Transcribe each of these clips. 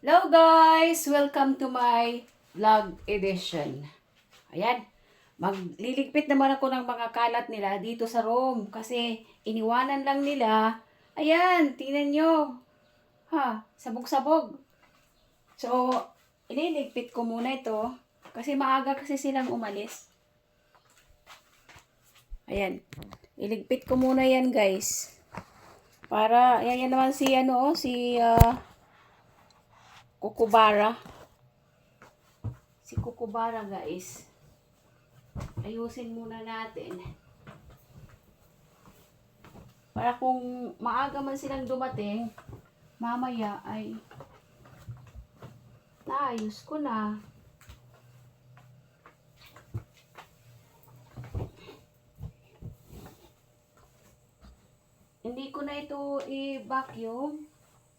Hello guys! Welcome to my vlog edition. Ayan, magliligpit naman ako ng mga kalat nila dito sa room kasi iniwanan lang nila. Ayan, tingnan nyo. Ha, sabog-sabog. So, ililigpit ko muna ito kasi maaga kasi silang umalis. Ayan, iligpit ko muna yan guys. Para, yan naman si Kukubara. Si Kukubara guys. Ayusin muna natin. Para kung maaga man silang dumating, mamaya ay naayos ko na. Hindi ko na ito i-vacuum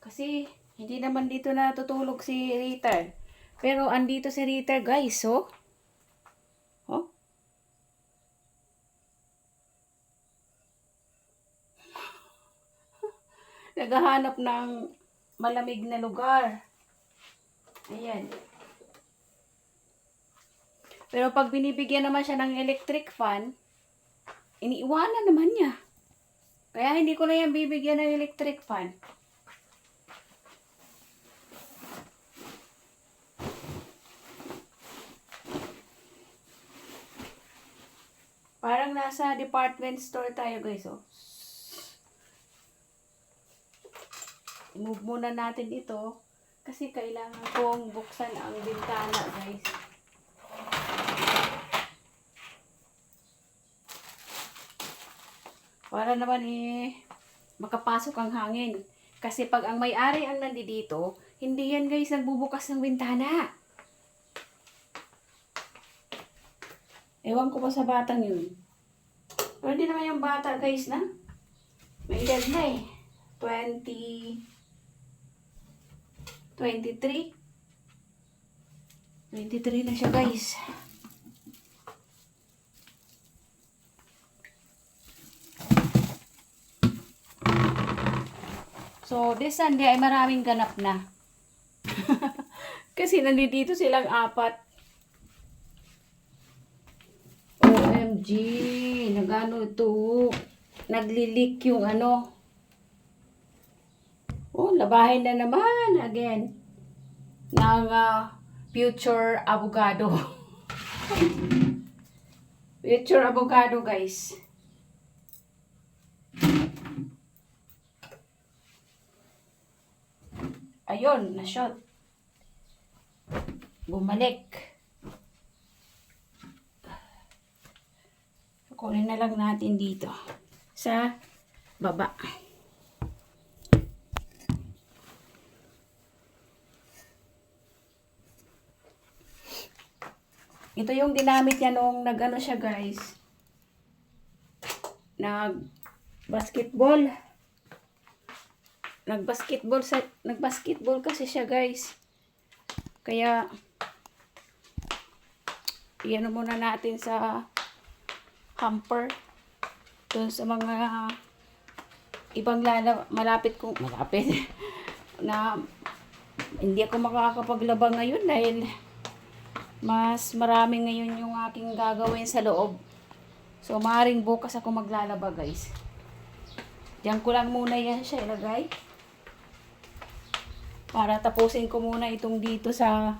kasi hindi naman dito natutulog si Rita. Pero andito si Rita guys, oh. Oh. Naghahanap ng malamig na lugar. Ayan. Pero pag binibigyan naman siya ng electric fan, iniiwanan naman niya. Kaya hindi ko na yan bibigyan ng electric fan. Parang nasa department store tayo guys, oh. I-move muna natin ito kasi kailangan kong buksan ang bintana guys. Para naman makapasok ang hangin. Kasi pag ang may-ari ang nandito, hindi yan guys nagbubukas ng bintana. Ewan ko pa sa batang yun. Pero hindi naman yung bata guys na. May edad na eh. 23 na siya guys. So, this Sunday ay maraming ganap na. Kasi nandito silang apat. OMG, nagano ito. Naglilik yung ano. Oh, labahin na naman again. Ng future avocado. Future avocado guys. Ayun, na-shot. Bumalik. Kunin na lang natin dito. Sa baba. Ito yung dinamit niya nung nag-ano siya guys. Nag-basketball. Nag-basketball kasi siya guys. Kaya iyan muna natin sa hamper. Doon sa mga ibang malapit na hindi ako makakapaglaba ngayon dahil mas marami ngayon yung aking gagawin sa loob. So maaaring bukas ako maglalaba guys. Diyan ko lang muna yan siya ilagay. Para tapusin ko muna itong dito sa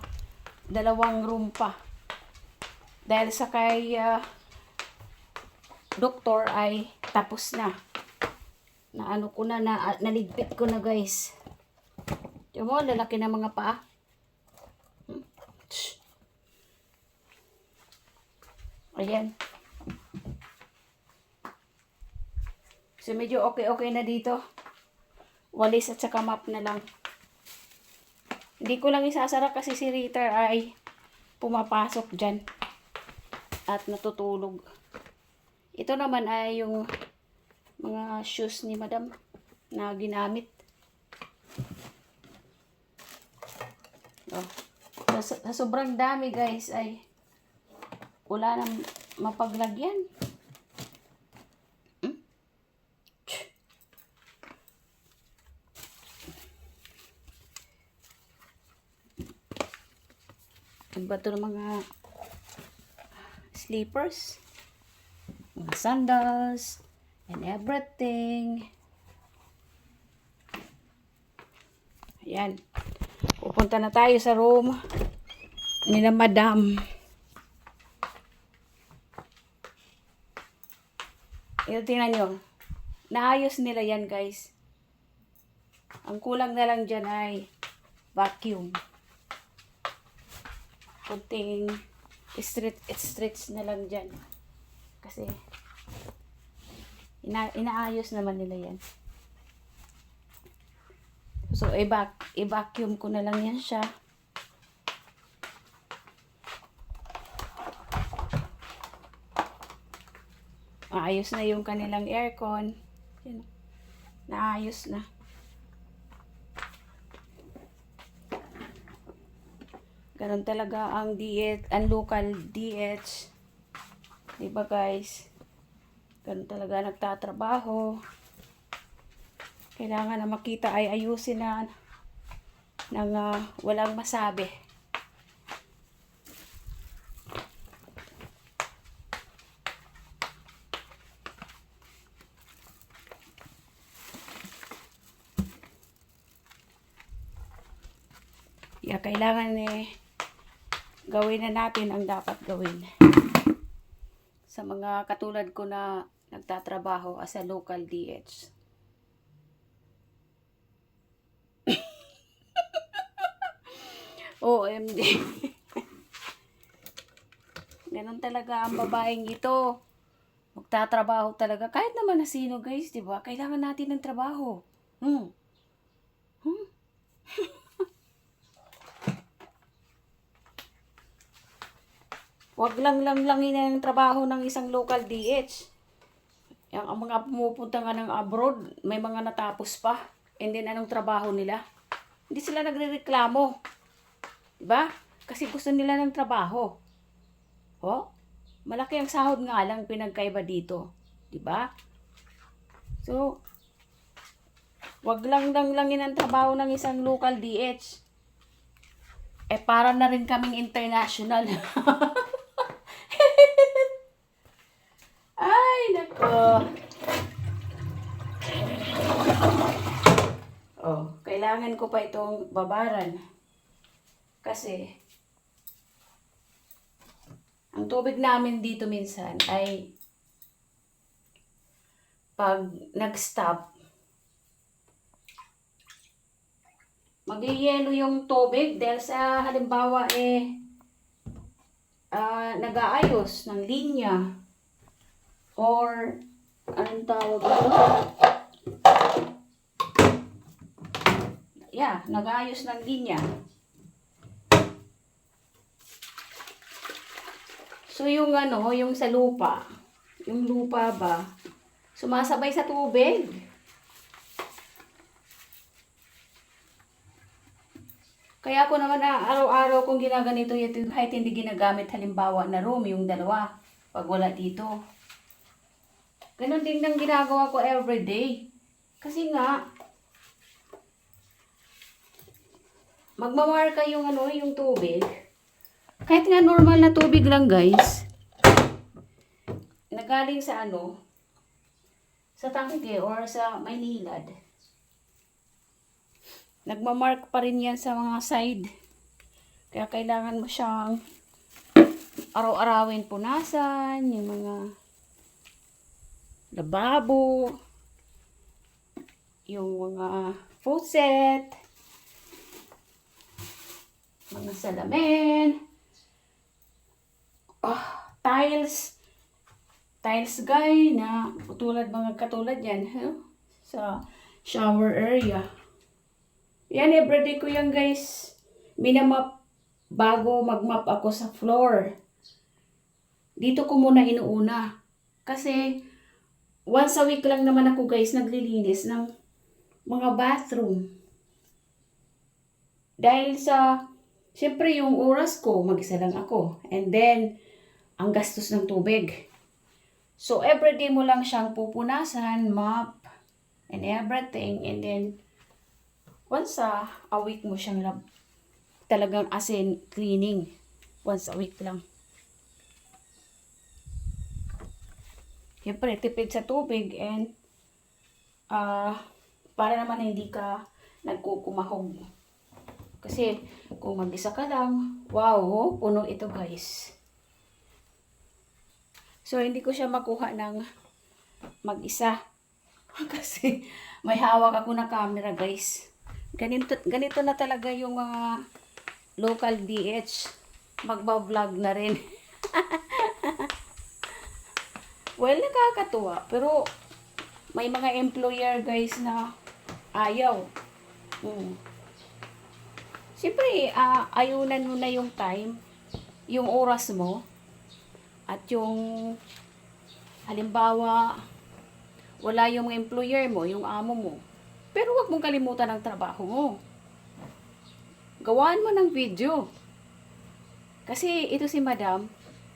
dalawang room pa. Dahil sa kay doktor ay tapos na. Naano ko na, naligpit ko na guys. Diyan mo, lalaki na mga paa. Ayan. So medyo okay na dito. Walis at saka map na lang. Hindi ko lang isasara kasi si Rita ay pumapasok dyan. At natutulog. Ito naman ay yung mga shoes ni Madam na ginamit. Oh. Sa sobrang dami guys ay wala nang mapaglagyan. Ano ba ito ng mga slippers? Mga sandals. And everything. Ayan. Pupunta na tayo sa room nila Madam. Ito, tingnan nyo. Naayos nila yan, guys. Ang kulang na lang dyan ay vacuum. Kunting stretch na lang dyan. Kasi, inaayos naman nila yan. So, i-vacuum ko na lang yan siya. Maayos na yung kanilang aircon. Yan. Naayos na. Ganun talaga ang local DH. Diba guys? Ganun talaga nagtatrabaho. Kailangan na makita ay ayusin na nang walang masabi. Kailangan gawin na natin ang dapat gawin. Sa mga katulad ko na nagtatrabaho as a local DH. OMG. Ganun talaga ang babaeng ito. Magtatrabaho talaga. Kahit naman na sino guys, diba? Kailangan natin ng trabaho. Wag lang langin ang trabaho ng isang local DH. Ang mga pumupunta nga ng abroad, may mga natapos pa. And then anong trabaho nila? Hindi sila nagrereklamo. Diba? Kasi gusto nila ng trabaho. Oh? Malaki ang sahod nga lang pinagkaiba dito. Diba? So, wag lang langin ang trabaho ng isang local DH. Para na rin kaming international. Ay, nako. Kailangan ko pa itong babaran. Kasi, ang tubig namin dito minsan ay pag nag-stop, mag-yelo yung tubig dahil sa halimbawa nag-aayos ng linya or anong tawag ito? Nag-aayos ng linya. So yung yung sa lupa, yung lupa ba, sumasabay sa tubig. Kaya ako naman araw-araw kong ginaganito yung kahit hindi ginagamit halimbawa na room, yung dalawa, pag wala dito. Ganon din ang ginagawa ko everyday. Kasi nga, magmamarka yung yung tubig. Kahit nga normal na tubig lang guys, nagaling sa sa tangke or sa Maynilad. Nagmamark pa rin yan sa mga side. Kaya kailangan mo siyang araw-arawin punasan, yung mga lababo, yung mga faucet, mga salamin, tiles guy na katulad yan sa shower area. Yan, everyday ko yan guys. Minamap bago magmap ako sa floor. Dito ko muna inuuna. Kasi once a week lang naman ako guys naglilinis ng mga bathroom. Dahil sa, siyempre yung oras ko, mag-isa lang ako. And then, ang gastos ng tubig. So, everyday mo lang siyang pupunasan, mop, and everything. And then, once a week mo siyang talagang as in cleaning. Once a week lang. Siyempre, tipid sa tubig and para naman hindi ka nagkukumahog. Kasi kung mag-isa ka lang, wow, puno ito guys. So, hindi ko siya makuha ng mag-isa. Kasi may hawak ako na camera guys. Ganito na talaga yung mga local DH. Magba-vlog na rin. Well, nakakatuwa. Pero may mga employer guys na ayaw. Siyempre, ayunan mo na yung time, yung oras mo, at yung halimbawa, wala yung employer mo, yung amo mo. Pero wag mong kalimutan ang trabaho mo. Gawaan mo ng video. Kasi ito si Madam,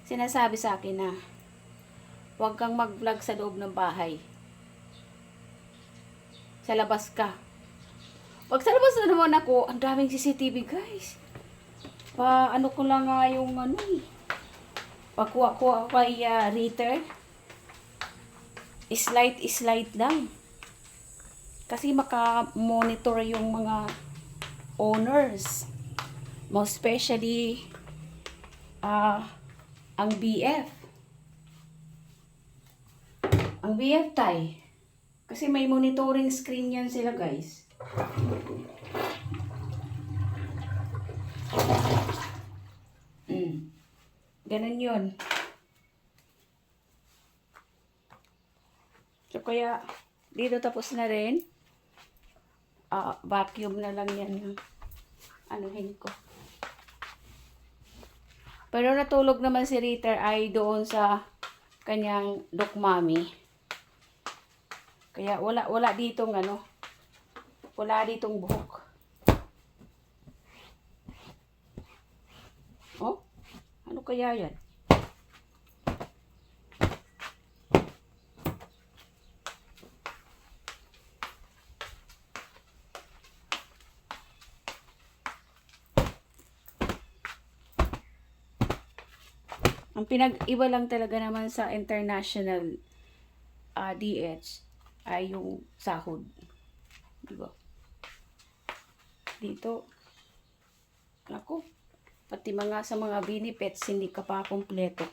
sinasabi sa akin na huwag kang mag-vlog sa loob ng bahay. Sa labas ka. Pag sa labas na naman ako, ang daming CCTV guys. Ano ko lang nga yung pagkuha ko kay Ritter. Slight lang. Kasi maka-monitor yung mga owners. Most especially ang BF. Ang BF Thai. Kasi may monitoring screen yan sila guys. Ganun yun. So kaya dito tapos na rin. Vacuum na lang yan. Anuhin ko. Pero natulog naman si Ritter ay doon sa kanyang dokmami. Kaya wala ditong wala ditong buhok. Oh, ano kaya yan? Ang pinag-iba lang talaga naman sa international DH ay yung sahod. Diba? Dito, ako, pati sa mga benefits, hindi ka pa kompleto.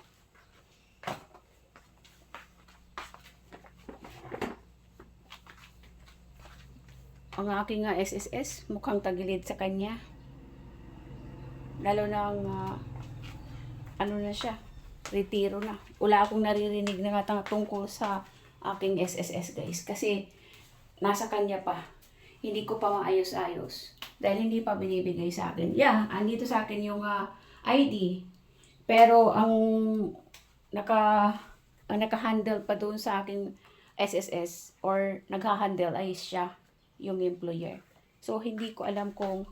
Ang aking SSS, mukhang tagilid sa kanya. Lalo na na siya, retiro na. Wala akong naririnig na tungkol sa aking SSS guys. Kasi nasa kanya pa. Hindi ko pa maayos-ayos. Dahil hindi pa binibigay sa akin. Yeah, andito sa akin yung ID. Pero ang naka-handle pa doon sa aking SSS or nagha-handle ay siya, yung employer. So, hindi ko alam kung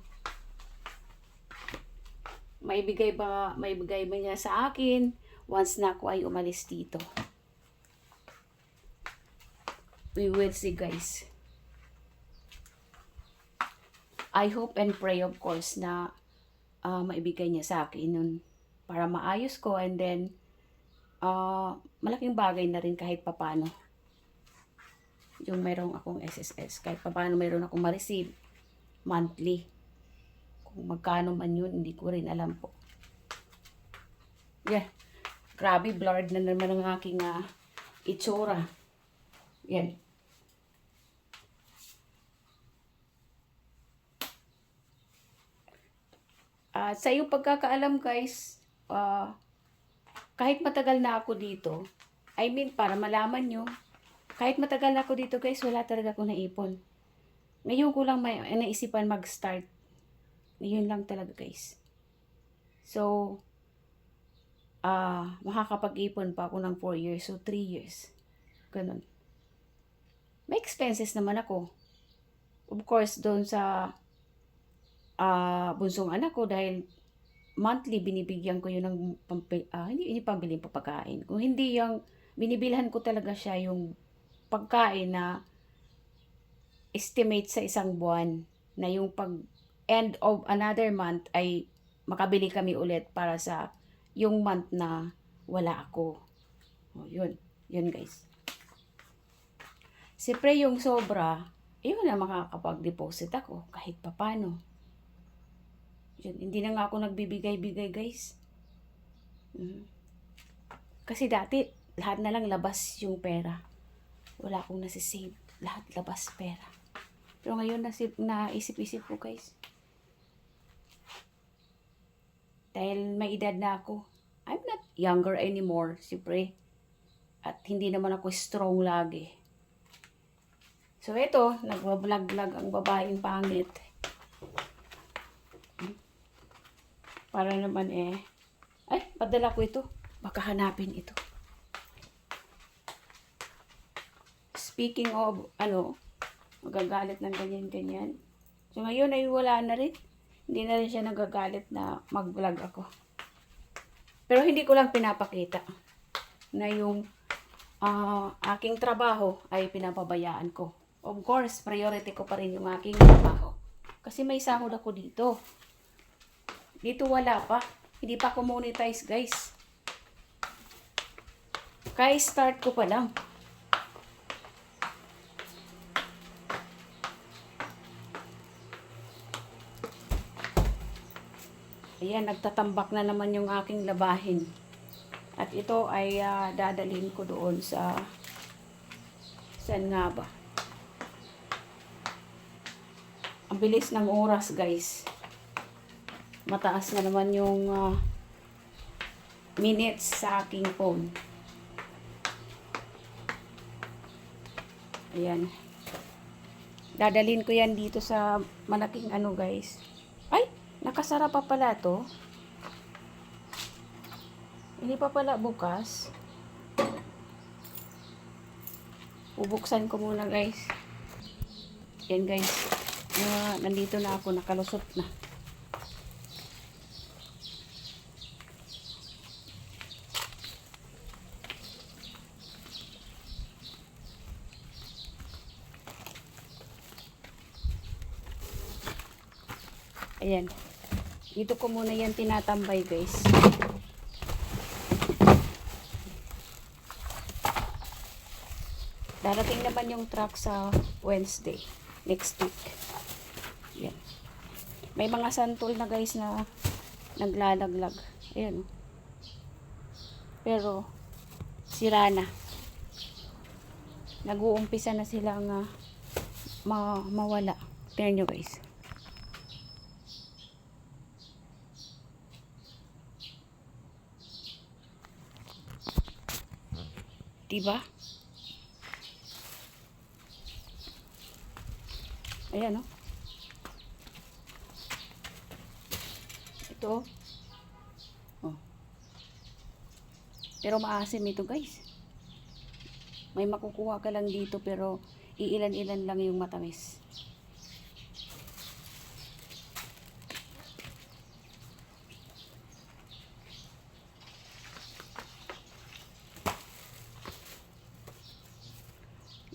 maibigay ba niya sa akin once na ako ay umalis dito. We will see guys. I hope and pray of course na maibigay niya sa akin nun para maayos ko and then malaking bagay na rin kahit papano yung mayroong akong SSS. Kahit papano mayroon akong ma-receive monthly. Kung magkano man yun, hindi ko rin alam po. Yeah. Grabe, blurred na naman ang aking itsura. Yan. Sa iyong pagkakaalam guys, kahit matagal na ako dito, I mean, para malaman nyo, kahit matagal na ako dito guys, wala talaga akong naipon. Ngayon ko lang may naisipan mag-start. Yun lang talaga guys. So, makakapag-ipon pa ako ng 4 years, so 3 years. Ganun. May expenses naman ako. Of course, doon sa bunsong anak ko dahil monthly binibigyan ko yun ng hindi pambiling papagkain. Kung hindi yung binibilhan ko talaga siya yung pagkain na estimate sa isang buwan na yung pag end of another month ay makabili kami ulit para sa yung month na wala ako. O, yun. Yun, guys. Siyempre, yung sobra, yun na makakapag-deposit ako kahit papano. Yun, hindi na nga ako nagbibigay-bigay, guys. Kasi dati, lahat na lang labas yung pera. Wala akong nasisave. Lahat labas pera. Pero ngayon, naisip-isip ko, guys. Dahil may edad na ako. I'm not younger anymore, siyempre. At hindi naman ako strong lagi. So, ito, nagbablog-vlog ang babaeng pangit. Para naman ay, padala ko ito. Baka hanapin ito. Speaking of, magagalit ng ganyan-ganyan. So, ngayon ay wala na rin. Hindi na rin siya nagagalit na mag-vlog ako. Pero hindi ko lang pinapakita na yung aking trabaho ay pinapabayaan ko. Of course, priority ko pa rin yung aking trabaho. Kasi may sahod ako dito. Dito wala pa. Hindi pa ako monetize, guys. Kaya start ko pa lang. Ayan, nagtatambak na naman yung aking labahin. At ito ay dadalhin ko doon sa saan nga ba? Ang bilis ng oras, guys. Mataas na naman yung minutes sa aking phone. Ayan. Dadalhin ko yan dito sa malaking guys. Ay! Nakasara pa pala to. Hindi pa pala bukas. Bubuksan ko muna, guys. Yan, guys. Nandito na ako. Nakalusot na. Ayan. Dito ko muna yan tinatambay, guys. Darating naman yung truck sa Wednesday. Next week. Ayan. May mga santol na, guys, na naglalaglag. Ayan. Pero, sira na. Nag-uumpisa na silang mawala. Tingnan nyo, guys. Diba? Ayan, Ito. Oh. Pero maasim ito, guys. May makukuha ka lang dito pero iilan-ilan lang yung matamis.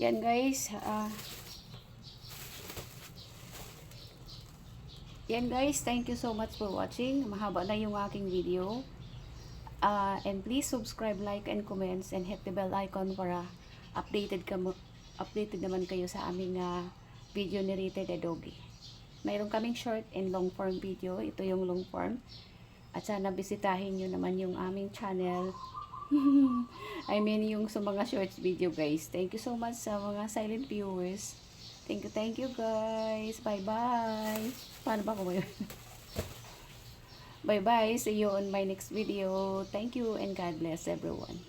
Yan, guys. Yan, guys. Thank you so much for watching. Mahaba na yung aking video. And please subscribe, like, and comments, and hit the bell icon para updated naman kayo sa aming video ni Rita the Doggy. Mayroon kaming short and long form video. Ito yung long form. At sana bisitahin nyo naman yung aming channel. I mean yung sa mga shorts video, guys. Thank you so much sa mga silent viewers. Thank you guys. Bye bye. Paano ba ko yun? Bye bye. See you on my next video. Thank you and God bless everyone.